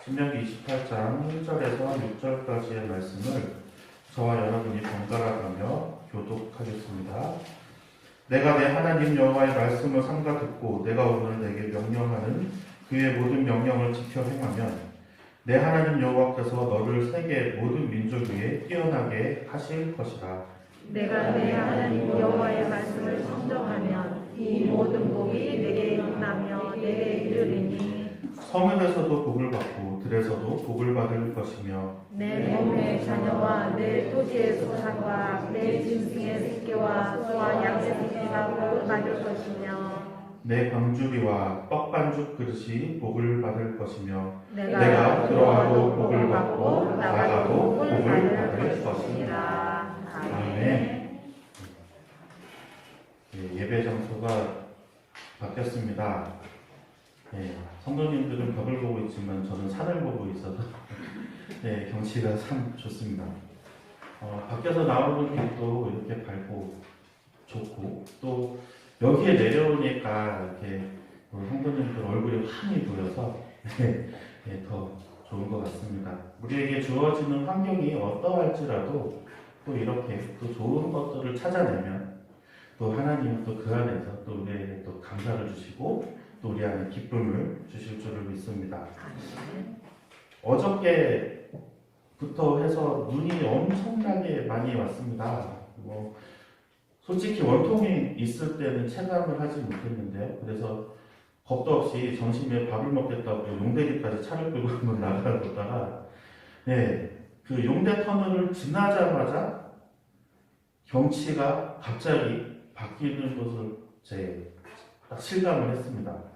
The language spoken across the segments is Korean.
신명기 28장 1절에서 6절까지의 말씀을 저와 여러분이 번갈아 가며 교독하겠습니다. 내가 내 하나님 여호와의 말씀을 삼가 듣고 내가 오늘 내게 명령하는 그의 모든 명령을 지켜 행하면 내 하나님 여호와께서 너를 세계 모든 민족 위에 뛰어나게 하실 것이라. 내가 내 하나님 여호와의 말씀을 순종하면 이 모든 복이 내게 임하며 내게 이르리니 성읍에서도 복을 받고 들에서도 복을 받을 것이며 내 몸의 자녀와 내 토지의 소산과 내 짐승의 새끼와 소와 양의 새끼가 복을 받을 것이며 내 광주리와 떡반죽 그릇이 복을 받을 것이며 내가 들어가도 복을 받고 나가도 복을 받을 것이라. 것이니라. 아멘. 예배 장소가 바뀌었습니다. 성도님들은 벽을 보고 있지만 저는 산을 보고 있어서 경치가 참 좋습니다. 밖에서 나오는 길도 이렇게 밝고 좋고 또 여기에 내려오니까 이렇게 성도님들 얼굴이 환히 보여서 더 좋은 것 같습니다. 우리에게 주어지는 환경이 어떠할지라도 또 이렇게 또 좋은 것들을 찾아내면 또 하나님은 또 그 안에서 또 우리에게 또 감사를 주시고 또 우리 안에 기쁨을 주실 줄을 믿습니다. 어저께부터 해서 눈이 엄청나게 많이 왔습니다. 솔직히 원통이 있을 때는 체감을 하지 못했는데요. 그래서 겁도 없이 점심에 밥을 먹겠다고 용대리까지 차를 끌고 한번 나가보다가 그 용대 터널을 지나자마자 경치가 갑자기 바뀌는 것을 딱 실감을 했습니다.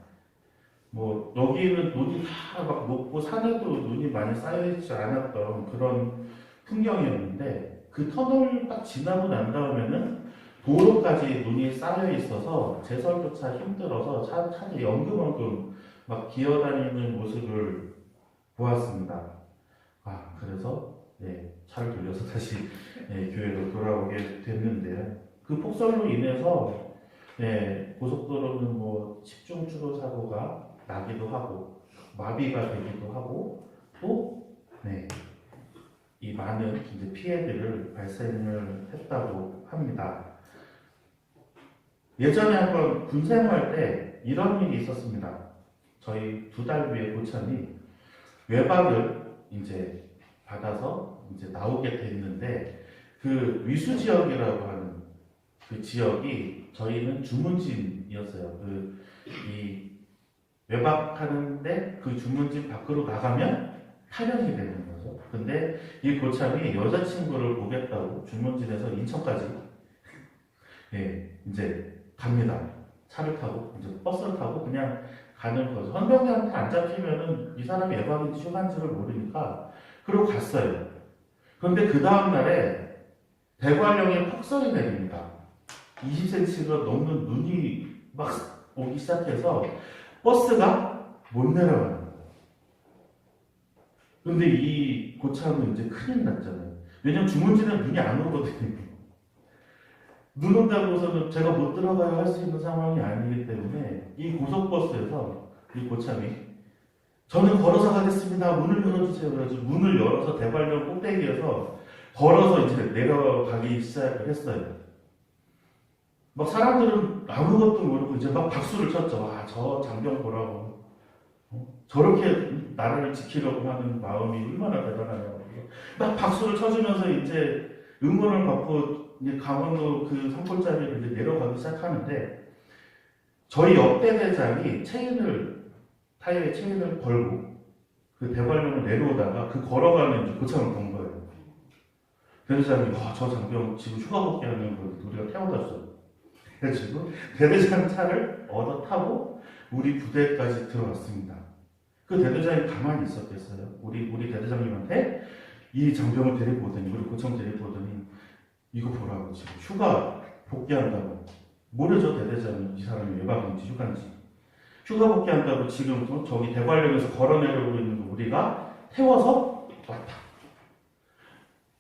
여기는 눈이 다 막 높고 산에도 눈이 많이 쌓여있지 않았던 그런 풍경이었는데 그 터널을 딱 지나고 난 다음에는 도로까지 눈이 쌓여 있어서 제설조차 힘들어서 차들이 엉금엉금 막 기어다니는 모습을 보았습니다. 그래서 차를 돌려서 다시 교회로 돌아오게 됐는데요. 그 폭설로 인해서 고속도로는 집중 추돌 사고가 나기도 하고 마비가 되기도 하고 또 이 많은 이제 피해들을 발생을 했다고 합니다. 예전에 한번 군 생활 때 이런 일이 있었습니다. 저희 2달 뒤에 고참이 외박을 이제 받아서 이제 나오게 됐는데 그 위수 지역이라고 하는 그 지역이 저희는 주문진이었어요. 이 외박하는데 그 주문진 밖으로 나가면 파면이 되는 거죠. 근데 이 고참이 여자친구를 보겠다고 주문진에서 인천까지 이제 갑니다. 차를 타고 이제 버스를 타고 그냥 가는 거죠. 헌병대한테 안 잡히면은 이 사람이 외박인지 휴가인지를 모르니까 그러고 갔어요. 그런데 그 다음 날에 대관령에 폭설이 내립니다. 20cm가 넘는 눈이 막 오기 시작해서 버스가 못 내려가는 거예요. 근데 이 고참은 이제 큰일 났잖아요. 왜냐면 주문진은 눈이 안 오거든요. 눈 온다고서는 제가 못 들어가야 할 수 있는 상황이 아니기 때문에 이 고속버스에서 이 고참이 저는 걸어서 가겠습니다. 문을 열어주세요. 그래서 문을 열어서 대관령 꼭대기에서 걸어서 이제 내려가기 시작을 했어요. 막 사람들은 아무것도 모르고 이제 막 박수를 쳤죠. 저 장병 보라고. 저렇게 나라를 지키려고 하는 마음이 얼마나 대단하냐고. 막 박수를 쳐주면서 이제 응원을 받고 이제 강원도 그 산골짜기를 이제 내려가기 시작하는데 저희 옆대대장이 타이어에 체인을 걸고 그 대관령을 내려오다가 그 걸어가는 이제 고참을 본 거예요. 대대장이 저 장병 지금 휴가 복귀하는 거 우리가 태워다 줬어. 그래가지고 대대장 차를 얻어 타고 우리 부대까지 들어왔습니다. 그 대대장이 가만히 있었겠어요. 우리 대대장님한테 이 장병을 데리고 오더니 우리 고참 데리고 오더니 이거 보라고 지금 휴가 복귀한다고 모르죠. 대대장이 이 사람이 외박인지 휴가인지 휴가 복귀한다고 지금 저기 대관령에서 걸어 내려오고 있는 거 우리가 태워서 왔다.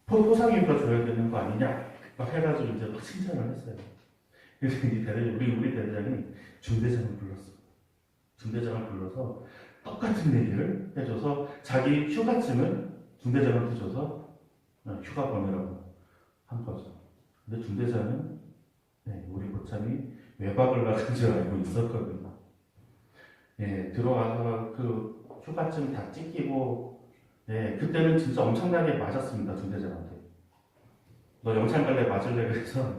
포상인가 줘야 되는 거 아니냐 막 해가지고 이제 막 칭찬을 했어요. 그래서 이 우리 대대장이 중대장을 불렀어. 중대장을 불러서 똑같은 얘기를 해줘서 자기 휴가증을 중대장한테 줘서 휴가 보내라고 한 거죠. 근데 중대장은 우리 고참이 외박을 나간 줄 알고 있었거든요. 들어와서 그 휴가증 다 찢기고, 그때는 진짜 엄청나게 맞았습니다, 중대장한테. 너 영창 갈래 맞을래? 그래서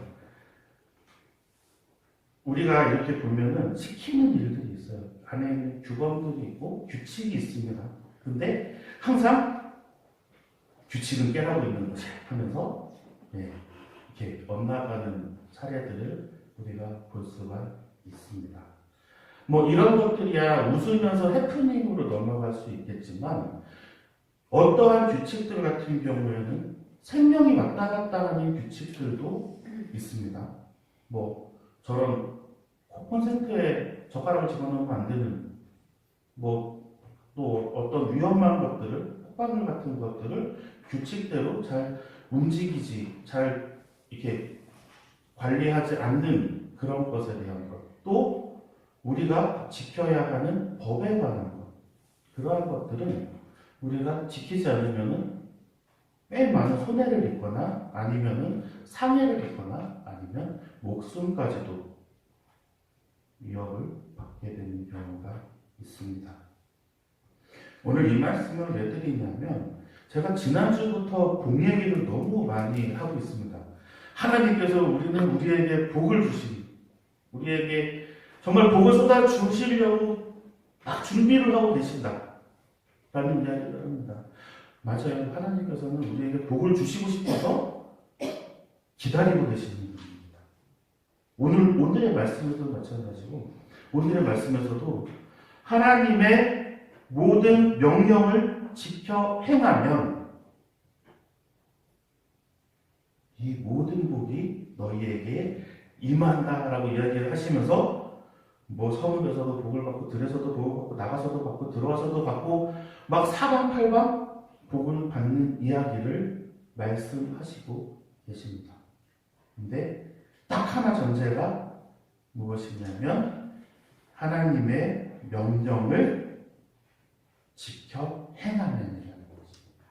우리가 이렇게 보면은 시키는 일들이 있어요. 안에 규범들이 있고 규칙이 있습니다. 근데 항상 규칙은 깨라고 있는 거지 하면서 이렇게 엇나가는 사례들을 우리가 볼 수가 있습니다. 뭐 이런 것들이야 웃으면서 해프닝으로 넘어갈 수 있겠지만 어떠한 규칙들 같은 경우에는 생명이 왔다 갔다 하는 규칙들도 있습니다. 뭐 저런 콘센트에 젓가락을 집어넣으면 안 되는 뭐 또 어떤 위험한 것들을 폭발물 같은 것들을 규칙대로 잘 움직이지 잘 이렇게 관리하지 않는 그런 것에 대한 것, 또 우리가 지켜야 하는 법에 관한 것, 그러한 것들은 우리가 지키지 않으면은 꽤 많은 손해를 입거나 아니면은 상해를 입거나 아니면 목숨까지도 위협을 받게 되는 경우가 있습니다. 오늘 이 말씀을 왜 드리냐면 제가 지난주부터 복 얘기를 너무 많이 하고 있습니다. 하나님께서 우리에게 복을 주시니 우리에게 정말 복을 쏟아 주시려고 막 준비를 하고 계신다 라는 이야기를 합니다. 맞아요. 하나님께서는 우리에게 복을 주시고 싶어서 기다리고 계시는 분입니다. 오늘의 말씀에서도 마찬가지고 오늘의 말씀에서도 하나님의 모든 명령을 지켜 행하면 이 모든 복이 너희에게 임한다라고 이야기를 하시면서 뭐 성읍에서도 복을 받고 들에서도 복을 받고 나가서도 받고 들어와서도 받고 막 사방팔방 복을 받는 이야기를 말씀하시고 계십니다. 근데 딱 하나 전제가 무엇이냐면 하나님의 명령을 지켜 행하면이라는 것입니다.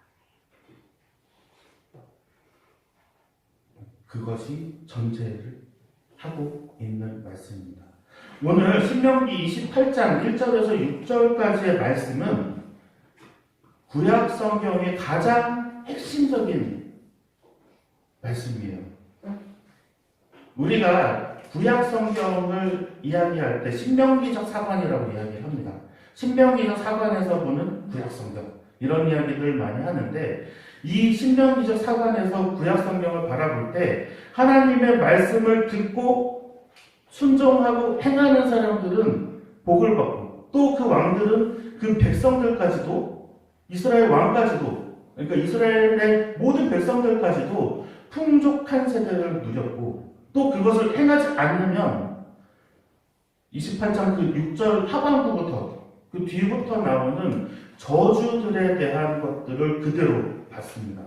그것이 전제를 하고 있는 말씀입니다. 오늘 신명기 28장 1절에서 6절까지의 말씀은 구약 성경의 가장 핵심적인 말씀이에요. 우리가 구약 성경을 이야기할 때 신명기적 사관이라고 이야기를 합니다. 신명기적 사관에서 보는 구약 성경 이런 이야기들 많이 하는데 이 신명기적 사관에서 구약 성경을 바라볼 때 하나님의 말씀을 듣고 순종하고 행하는 사람들은 복을 받고 또 그 왕들은 그 백성들까지도 이스라엘 왕까지도 그러니까 이스라엘의 모든 백성들까지도 풍족한 세대를 누렸고 또 그것을 행하지 않으면 28장 그 6절 하반부부터 그 뒤부터 나오는 저주들에 대한 것들을 그대로 받습니다.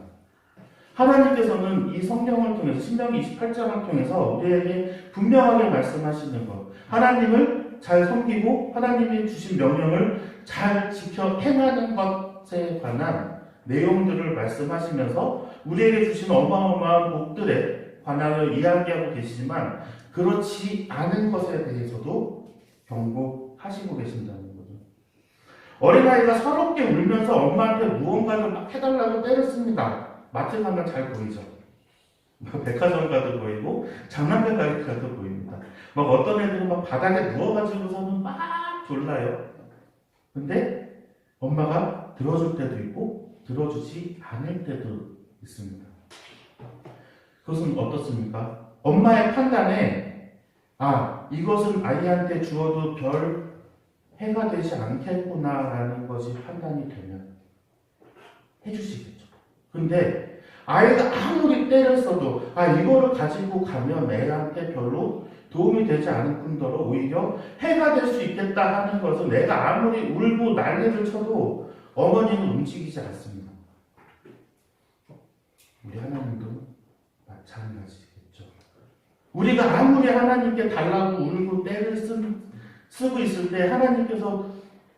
하나님께서는 이 성경을 통해서 신명기 28장을 통해서 우리에게 분명하게 말씀하시는 것, 하나님을 잘 섬기고 하나님이 주신 명령을 잘 지켜 행하는 것에 관한 내용들을 말씀하시면서 우리에게 주신 어마어마한 복들에 관하여 이야기하고 계시지만 그렇지 않은 것에 대해서도 경고하시고 계신다는 거죠. 어린아이가 서럽게 울면서 엄마한테 무언가를 막 해달라고 때렸습니다. 마트 가면 잘 보이죠. 백화점 가도 보이고 장난감 가도 보입니다. 막 어떤 애들은 막 바닥에 누워가지고서는 막 졸라요. 근데 엄마가 들어줄 때도 있고 들어주지 않을 때도 있습니다. 그것은 어떻습니까? 엄마의 판단에 이것은 아이한테 주어도 별 해가 되지 않겠구나라는 것이 판단이 되면 해주시겠죠. 근데 아이가 아무리 때렸어도 이거를 가지고 가면 애한테 별로 도움이 되지 않을 뿐더러 오히려 해가 될 수 있겠다 하는 것은 내가 아무리 울고 난리를 쳐도 어머니는 움직이지 않습니다. 우리 하나님도 마찬가지겠죠. 우리가 아무리 하나님께 달라고 울고 때를 쓰고 있을 때 하나님께서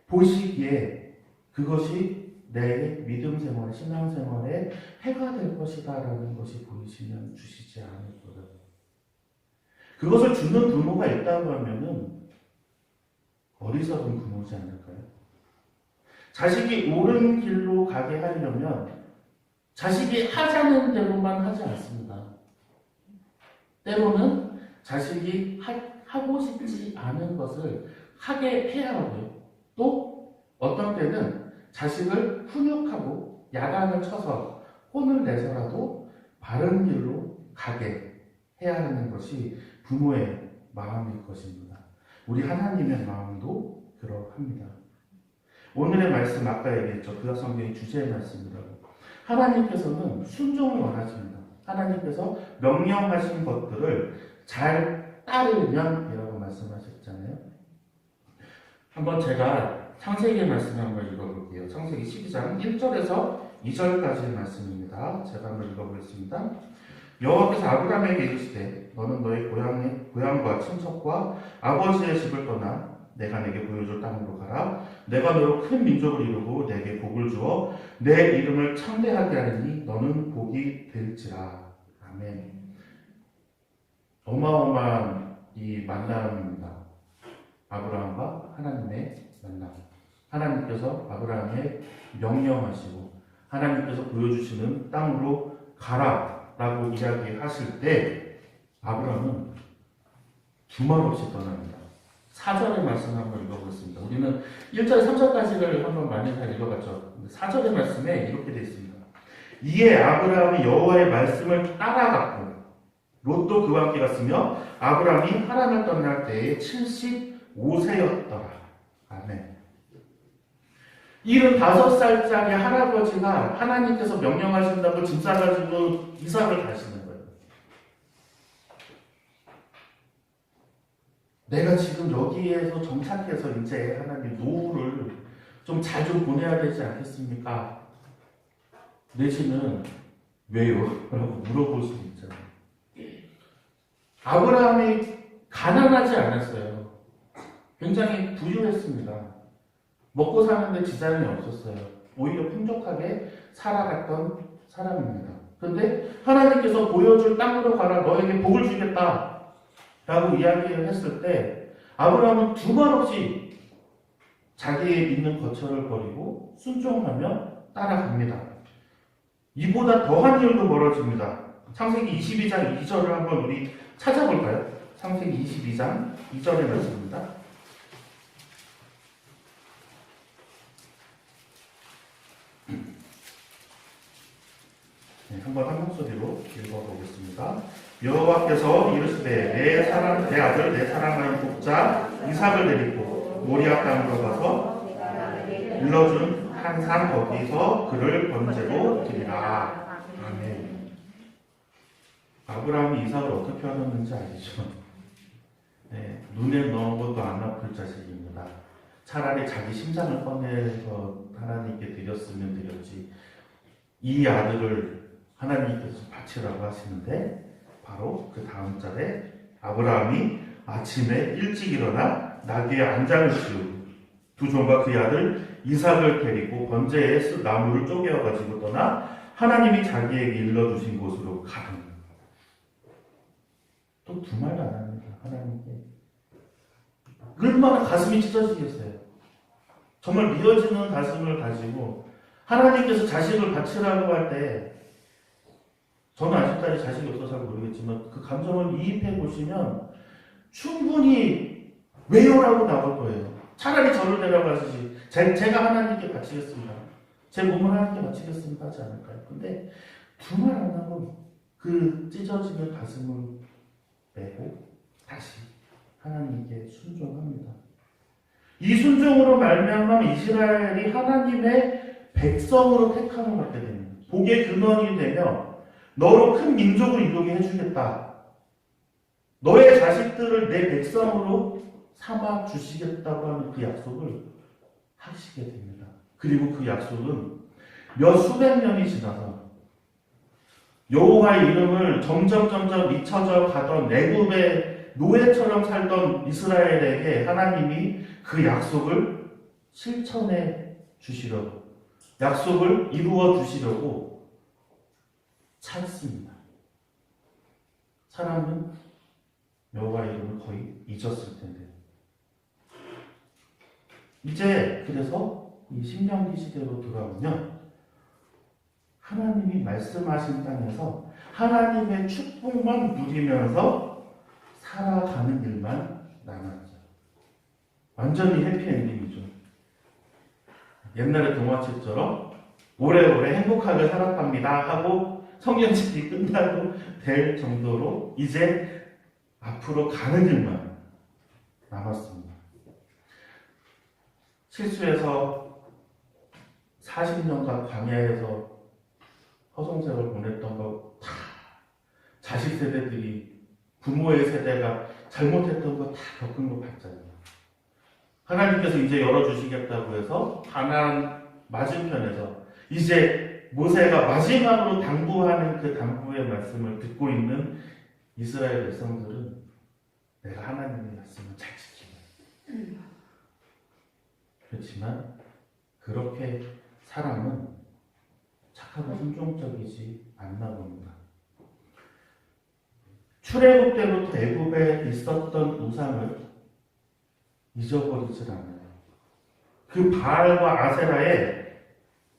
보시기에 그것이 내 믿음 생활, 신앙 생활에 해가 될 것이다라는 것이 보이시면 주시지 않을 거예요. 그것을 주는 부모가 있다고 하면은 어리석은 부모지 않을까요? 자식이 옳은 길로 가게 하려면 자식이 하자는 대로만 하지 않습니다. 때로는 자식이 하고 싶지 않은 것을 하게 해야 하고요. 또 어떤 때는 자식을 훈육하고 야단을 쳐서 혼을 내서라도 바른 길로 가게 해야 하는 것이 부모의 마음일 것입니다. 우리 하나님의 마음도 그러합니다. 오늘의 말씀 아까 얘기했죠. 구약 성경의 주제의 말씀이라고. 하나님께서는 순종을 원하십니다. 하나님께서 명령하신 것들을 잘 따르면이라고 말씀하셨잖아요. 한번 제가 창세기의 말씀을 한번 읽어볼게요. 창세기 12장 1절에서 2절까지의 말씀입니다. 제가 한번 읽어보겠습니다. 여호와께서 아브라함에게 이르시되 너는 너의 고향과 친척과 아버지의 집을 떠나 내가 내게 보여줄 땅으로 가라. 내가 너로 큰 민족을 이루고 내게 복을 주어 내 이름을 창대하게 하리니 너는 복이 될지라. 아멘. 어마어마한 이 만남입니다. 아브라함과 하나님의 만남. 하나님께서 아브라함에 명령하시고 하나님께서 보여주시는 땅으로 가라라고 이야기하실 때 아브라함은 두말 없이 떠납니다. 4절의 말씀 한번 읽어보겠습니다. 우리는 1절, 3절까지를 한번 많이 다 읽어봤죠. 4절의 말씀에 이렇게 되어 있습니다. 이에 아브라함이 여호와의 말씀을 따라갔고 롯도 그와 함께 갔으며 아브라함이 하란을 떠날 때에 75세였더라. 아멘. 75살짜리 할아버지가 하나님께서 명령하신다고 짐 싸가지고 이삭을 가시는 거예요. 내가 지금 여기에서 정착해서 이제 하나님 노후를 좀 자주 보내야 되지 않겠습니까? 내지는 왜요? 라고 물어볼 수 있잖아요. 아브라함이 가난하지 않았어요. 굉장히 부유했습니다. 먹고 사는데 지장이 없었어요. 오히려 풍족하게 살아갔던 사람입니다. 그런데 하나님께서 보여줄 땅으로 가라. 너에게 복을 주겠다. 라고 이야기를 했을 때 아브라함은 두말 없이 자기의 믿는 거처를 버리고 순종하며 따라갑니다. 이보다 더한 일도 벌어집니다. 창세기 22장 2절을 한번 우리 찾아볼까요? 창세기 22장 2절의 말씀입니다. 네, 한번 한 목소리로 읽어보겠습니다. 여호와께서 이르시되 내 아들 내 사랑하는 독자 이삭을 데리고 모리아 땅으로 가서 일러준 한 산 거기서 그를 번제로 드리라. 아멘. 아브라함이 이삭을 어떻게 얻었는지 알죠? 네, 눈에 넣은 것도 안 아플 자식입니다. 차라리 자기 심장을 꺼내서 하나님께 드렸으면 드렸지. 이 아들을 하나님께서 바치라고 하시는데 바로 그 다음 절에 아브라함이 아침에 일찍 일어나 나귀의 안장을 씌우고 두 종과 그의 아들 이삭을 데리고 번제의 나무를 쪼개어가지고 떠나 하나님이 자기에게 일러주신 곳으로 가는. 또 두 말도 안 합니다. 하나님께. 얼마나 가슴이 찢어지겠어요. 정말 미어지는 가슴을 가지고 하나님께서 자식을 바치라고 할 때 저는 아직까지 자식이 없어서 잘 모르겠지만 그 감정을 이입해 보시면 충분히 왜요라고 나올 거예요. 차라리 저를 데려가시지. 제가 하나님께 바치겠습니다. 제 몸을 하나님께 바치겠습니다 하지 않을까요? 근데 두 말 안 하고 그 찢어지는 가슴을 빼고 다시 하나님께 순종합니다. 이 순종으로 말미암아 이스라엘이 하나님의 백성으로 택함을 받게 됩니다. 복의 근원이 되며 너로 큰 민족을 이루게 해주겠다. 너의 자식들을 내 백성으로 삼아 주시겠다고 하는 그 약속을 하시게 됩니다. 그리고 그 약속은 몇 수백 년이 지나서 여호와의 이름을 점점 잊혀져 가던 애굽의 노예처럼 살던 이스라엘에게 하나님이 그 약속을 실천해 주시려고, 약속을 이루어 주시려고 찾습니다. 사람은 여호와 이름을 거의 잊었을 텐데, 이제 그래서 이 신명기 시대로 돌아오면 하나님이 말씀하신 땅에서 하나님의 축복만 누리면서 살아가는 일만 남았죠. 완전히 해피엔딩이죠. 옛날의 동화책처럼 오래오래 행복하게 살았답니다 하고 성경책이 끝나도 될 정도로 이제 앞으로 가는 일만 남았습니다. 실수해서 40년간 광야에서 허송세월 보냈던 거 다 자식 세대들이, 부모의 세대가 잘못했던 거 다 겪은 거 봤잖아요. 하나님께서 이제 열어주시겠다고 해서 가나안 맞은편에서 이제 모세가 마지막으로 당부하는 그 당부의 말씀을 듣고 있는 이스라엘 백성들은 내가 하나님의 말씀을 잘 지키면, 그렇지만 그렇게 사람은 착하고 순종적이지 않나 봅니다. 출애굽 때부터 애굽에 있었던 우상을 잊어버리질 않아요. 그 바알과 아세라의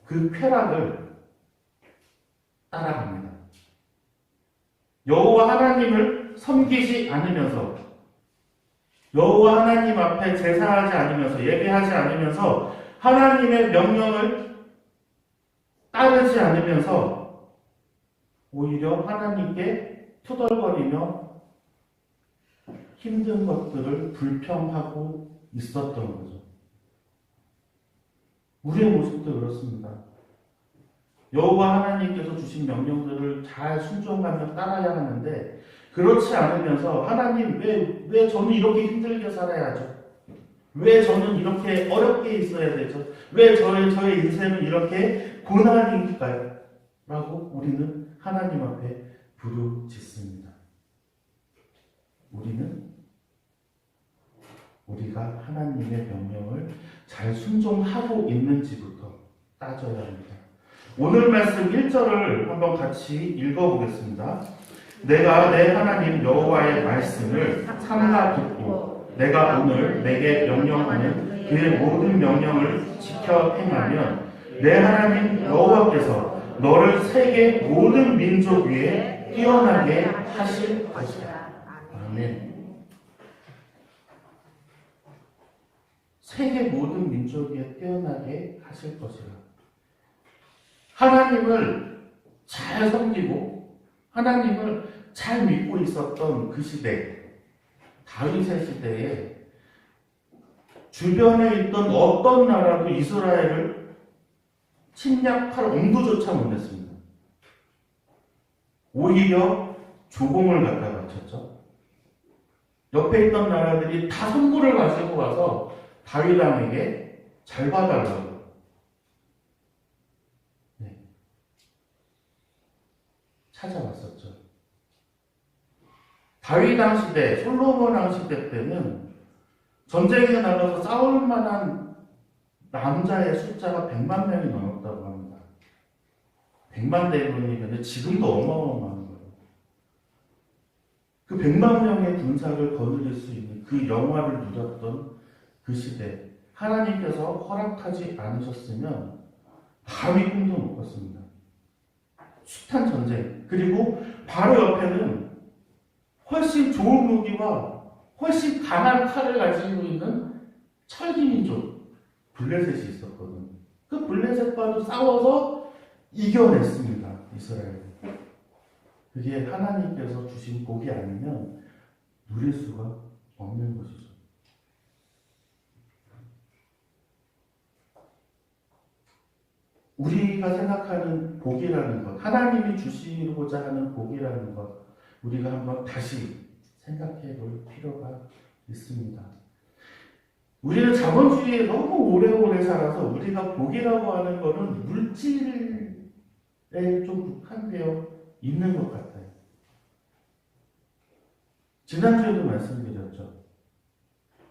그 쾌락을 따라갑니다. 여호와 하나님을 섬기지 않으면서, 여호와 하나님 앞에 제사하지 않으면서, 예배하지 않으면서, 하나님의 명령을 따르지 않으면서 오히려 하나님께 투덜거리며 힘든 것들을 불평하고 있었던 거죠. 우리의 모습도 그렇습니다. 여호와 하나님께서 주신 명령들을 잘 순종하며 따라야 하는데, 그렇지 않으면서 하나님 왜 저는 이렇게 힘들게 살아야죠? 왜 저는 이렇게 어렵게 있어야 되죠? 왜 저의 인생은 이렇게 고난일까요? 라고 우리는 하나님 앞에 부르짖습니다. 우리가 하나님의 명령을 잘 순종하고 있는지부터 따져야 합니다. 오늘 말씀 1절을 한번 같이 읽어보겠습니다. 내가 내 하나님 여호와의 말씀을 삼가 듣고 내가 오늘 내게 명령하는 그의 모든 명령을 지켜 행하면 내 하나님 여호와께서 너를 세계 모든 민족 위에 뛰어나게 하실 것이다. 아멘. 세계 모든 민족 위에 뛰어나게 하실 것이라. 하나님을 잘 섬기고 하나님을 잘 믿고 있었던 그 시대, 다윗의 시대에 주변에 있던 어떤 나라도 이스라엘을 침략할 엄두조차 못 냈습니다. 오히려 조공을 갖다 바쳤죠. 옆에 있던 나라들이 다 선물을 가지고 와서 다윗 왕에게 잘 봐달라고. 찾아왔었죠. 다윗 왕 시대, 솔로몬 왕 시대 때는 전쟁에 나가서 싸울 만한 남자의 숫자가 100만 명이 넘었다고 합니다. 100만 대군이면 지금도 어마어마한 거예요. 그 100만 명의 군사를 거느릴 수 있는 그 영화를 누렸던 그 시대, 하나님께서 허락하지 않으셨으면 감히 꿈도 못 꿨습니다. 숱한 전쟁, 그리고 바로 옆에는 훨씬 좋은 무기와 훨씬 강한 칼을 가지고 있는 철기민족 블레셋이 있었거든요. 그 블레셋과도 싸워서 이겨냈습니다. 이스라엘. 그게 하나님께서 주신 복이 아니면 누릴 수가 없는 것이죠. 우리가 생각하는 복이라는 것, 하나님이 주시고자 하는 복이라는 것, 우리가 한번 다시 생각해 볼 필요가 있습니다. 우리는 자본주의에 너무 오래오래 살아서 우리가 복이라고 하는 것은 물질에 좀 국한되어 있는 것 같아요. 지난주에도 말씀드렸죠.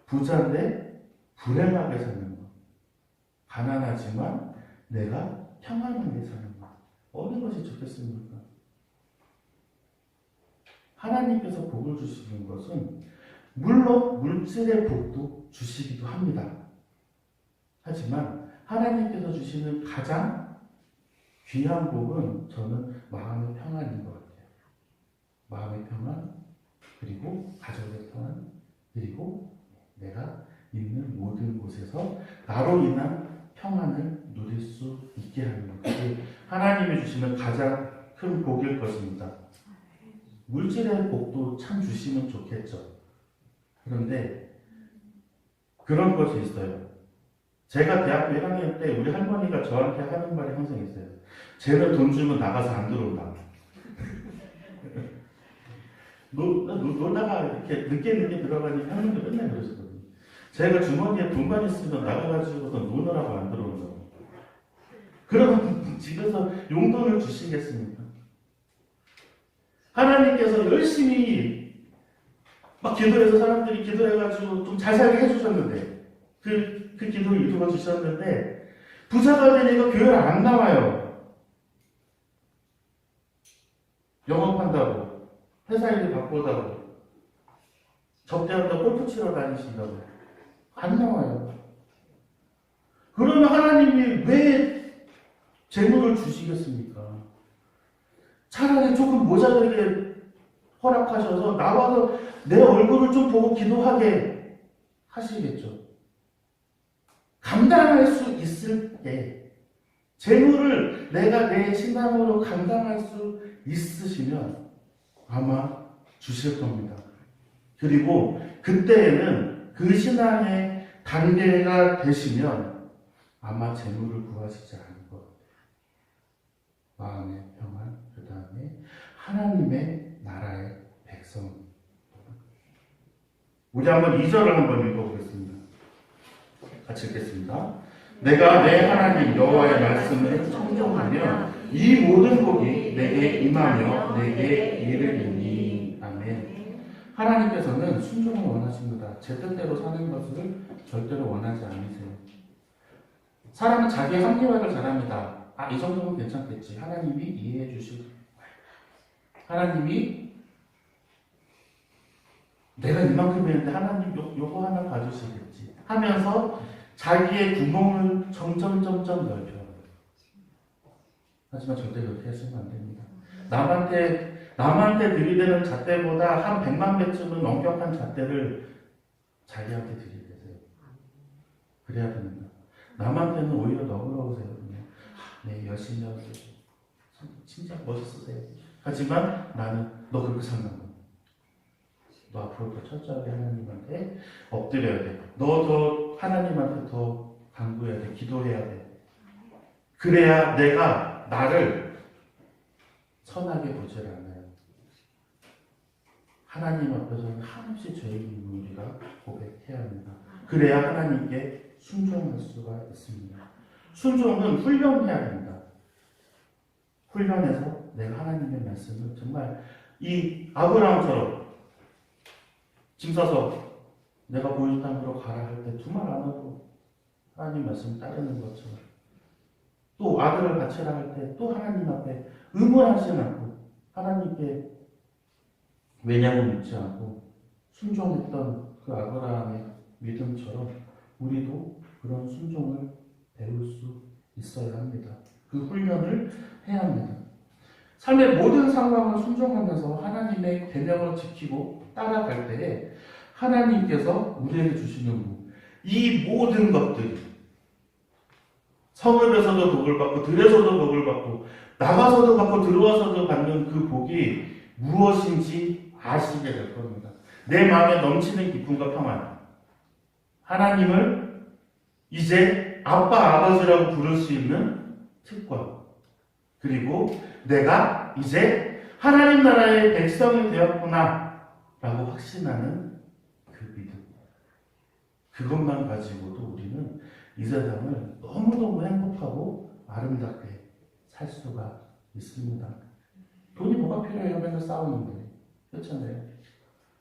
부자인데 불행하게 사는 것. 가난하지만 내가 평안하게 사는 것. 어느 것이 좋겠습니까? 하나님께서 복을 주시는 것은 물론 물질의 복도 주시기도 합니다. 하지만 하나님께서 주시는 가장 귀한 복은 저는 마음의 평안인 것 같아요. 마음의 평안, 그리고 가족의 평안, 그리고 내가 있는 모든 곳에서 나로 인한 평안을 누릴 수 있게 하는 것이 하나님이 주시는 가장 큰 복일 것입니다. 물질의 복도 참 주시면 좋겠죠. 그런데 그런 것이 있어요. 제가 대학교 1학년 때 우리 할머니가 저한테 하는 말이 항상 있어요. 쟤는 돈 주면 나가서 안 들어온다. 놀다가 이렇게 늦게 들어가니 할머니가 맨날 그러시거든요. 제가 주머니에 돈만 있으면 나가가지고서 노느라고 안 들어온다고. 그러면 집에서 용돈을 주시겠습니까? 하나님께서 열심히 막 기도해서 사람들이 기도해가지고 좀 잘 살게 해주셨는데 그 기도를 이루어 주셨는데 부자가 되니까 교회를 안 나와요. 영업한다고, 회사 일을 바꾸다고, 접대한다고, 골프 치러 다니신다고 안 나와요. 그러면 하나님이 왜 재물을 주시겠습니까? 차라리 조금 모자르게 허락하셔서 나와서 내 얼굴을 좀 보고 기도하게 하시겠죠. 감당할 수 있을 때 재물을 내가 내 신앙으로 감당할 수 있으시면 아마 주실 겁니다. 그리고 그때에는 그 신앙의 단계가 되시면 아마 재물을 구하시지 않을 것 같아요. 마음의 평안, 그 다음에 하나님의 나라의 백성. 우리 한번 2절을 한번 읽어보겠습니다. 같이 읽겠습니다. 내가 내 하나님 여호와의 말씀을 청종하며 이 모든 복이 내게 임하며 내게 이르리니. 아멘. 하나님께서는 순종을 원하십니다. 제 뜻대로 사는 것을 절대로 원하지 않으세요. 사람은 자기의 합리화를 잘합니다. 이 정도면 괜찮겠지. 하나님이 이해해 주실. 하나님이 내가 이만큼 했는데 하나님 요거 하나 봐주시겠지 하면서 자기의 구멍을 점점 넓혀요. 하지만 절대 그렇게 하시면 안 됩니다. 남한테 들이대는 잣대보다 한 100만 배쯤은 엄격한 잣대를 자기한테 들이대세요. 그래야 됩니다. 남한테는 오히려 너그러우세요. 네, 열심히 하고 진짜 멋있으세요. 하지만 나는 너 그렇게 산다고. 너 앞으로 더 철저하게 하나님한테 엎드려야 돼. 너 더 하나님한테 더 간구해야 돼. 기도해야 돼. 그래야 내가 나를 선하게 보질 않아요. 하나님 앞에서는 한없이 죄인 우리가 고백해야 합니다. 그래야 하나님께 순종할 수가 있습니다. 순종은 훈련해야 됩니다. 훈련해서 내가 하나님의 말씀을 정말 이 아브라함처럼 짐 싸서 내가 보여준 땅으로 가라 할 때 두 말 안 하고 하나님 말씀 따르는 것처럼 또 아들을 바치라 할 때 또 하나님 앞에 의무하지 않고 하나님께 왜냐고 묻지 않고 순종했던 그 아브라함의 믿음처럼 우리도 그런 순종을 배울 수 있어야 합니다. 그 훈련을 해야 합니다. 삶의 모든 상황을 순종하면서 하나님의 계명을 지키고 따라갈 때에 하나님께서 우리에게 주시는 이 모든 것들이 성읍에서도 복을 받고 들에서도 복을 받고 나가서도 받고 들어와서도 받는 그 복이 무엇인지 아시게 될 겁니다. 내 마음에 넘치는 기쁨과 평안, 하나님을 이제 아빠 아버지라고 부를 수 있는 특권, 그리고 내가 이제 하나님 나라의 백성이 되었구나 라고 확신하는 그 믿음, 그것만 가지고도 우리는 이 세상을 너무너무 행복하고 아름답게 살 수가 있습니다. 돈이 뭐가 필요해요? 맨날 싸우는데. 그렇잖아요.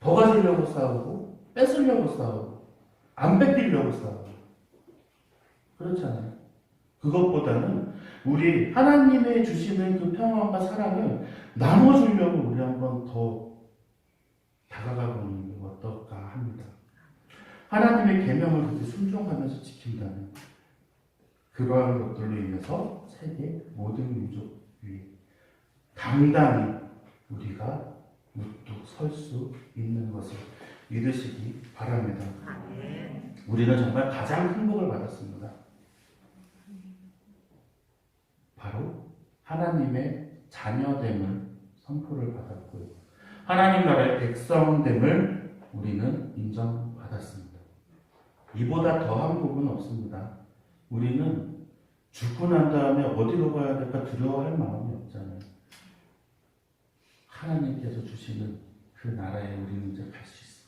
더 가지려고 싸우고 뺏으려고 싸우고 안 뺏기려고 싸우고 그렇잖아요. 그것보다는 우리 하나님의 주시는 그 평안과 사랑을 나눠주려고 우리 한번 더 다가가 보는 게 어떨까 합니다. 하나님의 계명을 그렇게 순종하면서 지킨다는 그러한 것들로 인해서 세계 모든 민족 위에 당당히 우리가 무뚝 설 수 있는 것을 믿으시기 바랍니다. 우리는 정말 가장 큰 복을 받았습니다. 바로 하나님의 자녀됨을 선포를 받았고요. 하나님 나라의 백성됨을 우리는 인정받았습니다. 이보다 더한 복은 없습니다. 우리는 죽고 난 다음에 어디로 가야 될까 두려워할 마음이 없잖아요. 하나님께서 주시는 그 나라에 우리는 이제 갈 수 있습니다.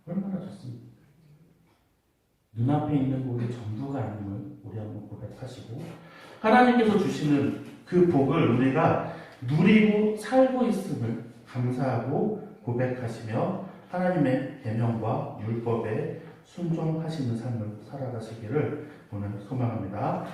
얼마나 좋습니까? 눈앞에 있는 곳이 전부가 아님을 우리 한번 고백하시고 하나님께서 주시는 그 복을 우리가 누리고 살고 있음을 감사하고 고백하시며 하나님의 계명과 율법에 순종하시는 삶을 살아가시기를 오늘 소망합니다.